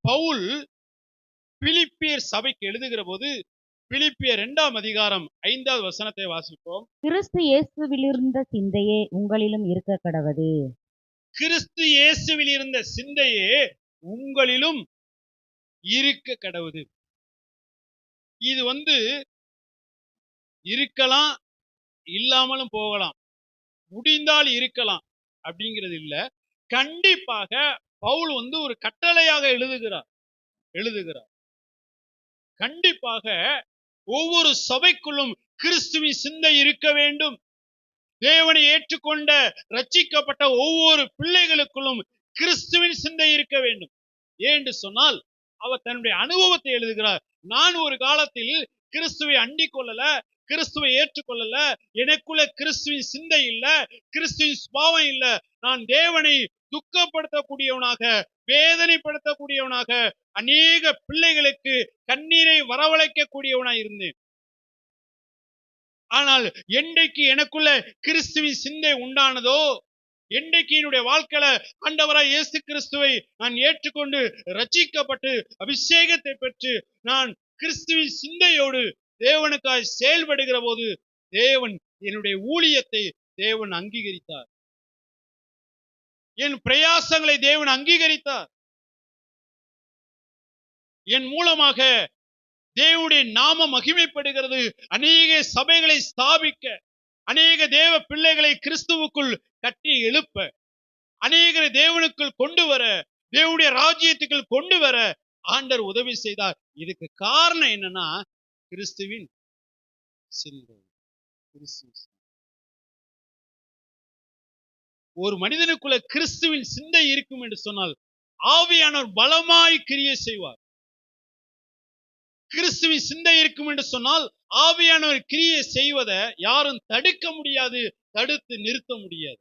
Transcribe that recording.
பவுல் பிலிப்பியர் சபைக்கு எழுதுகிற போது பிலிப்பியர் 2ஆம் அதிகாரம் 5வது வசனத்தை வாசிப்போம். கிறிஸ்து இயேசுவில் இருந்த சிந்தையே உங்களிலும் இருக்க கடவது. கிறிஸ்து இயேசுவில் இருந்த சிந்தையே உங்களிலும் இருக்க கடவுது. இது இருக்கலாம், இல்லாமலும் போகலாம், முடிந்தால் இருக்கலாம் அப்படிங்கிறது இல்ல. கண்டிப்பாக பவுல் ஒரு கட்டளையாக எழுதுகிறார். கண்டிப்பாக ஒவ்வொரு சபைக்குள்ளும் கிறிஸ்துவின் சிந்தை இருக்க வேண்டும். தேவனை ஏற்றுக்கொண்ட ரட்சிக்கப்பட்ட ஒவ்வொரு பிள்ளைகளுக்குள்ளும் கிறிஸ்துவின் சிந்தை இருக்க வேண்டும். ஏன்னு சொன்னால் அவர் தன்னுடைய அனுபவத்தை எழுதுகிறார். நான் ஒரு காலத்தில் கிறிஸ்துவை அண்டிக் கொள்ளல, கிறிஸ்துவை ஏற்றுக்கொள்ளல, எனக்குள்ள கிறிஸ்துவின் சிந்தை இல்ல, கிறிஸ்துவின் சுபாவம் இல்ல. நான் தேவனை துக்கப்படுத்தக்கூடியவனாக, வேதனைப்படுத்தக்கூடியவனாக, அநேக பிள்ளைகளுக்கு கண்ணீரை வரவழைக்கக்கூடியவனாய் இருந்தேன். ஆனால் என்றைக்கு எனக்குள்ள கிறிஸ்துவின் சிந்தை உண்டானதோ, என்றைக்கு என்னுடைய வாழ்க்கையில ஆண்டவராய் இயேசு கிறிஸ்துவை நான் ஏற்றுக்கொண்டு ரட்சிக்கப்பட்டு அபிஷேகத்தை பெற்று நான் கிறிஸ்துவின் சிந்தையோடு தேவனுக்காய் செயல்படுகிற போது தேவன் என்னுடைய ஊழியத்தை தேவன் அங்கீகரித்தார். என் பிரயாசங்களை தேவன் அங்கீகரித்தார். என் மூலமாக தேவனுடைய நாமம் மகிமைப்படுகிறது. அநேக சபைகளை ஸ்தாபிக்க, அநேக தேவ பிள்ளைகளை கிறிஸ்துவுக்குள் கட்டி எழுப்ப, அநேகரை தேவனுக்குள் கொண்டு வர, தேவனுடைய ராஜ்யத்துக்குள் கொண்டு வர ஆண்டவர் உதவி செய்தார். இதுக்கு காரணம் என்னன்னா கிறிஸ்துவின் சிந்தை. ஒரு மனிதனுக்குள்ள கிறிஸ்துவின் சிந்தை இருக்கும் என்று சொன்னால் ஆவியானவர் பலமாய் கிரியை செய்வார். கிறிஸ்துவின் சிந்தை இருக்கும் என்று சொன்னால் ஆவியானவர் கிரியை செய்வதை யாரும் தடுக்க முடியாது, தடுத்து நிறுத்த முடியாது.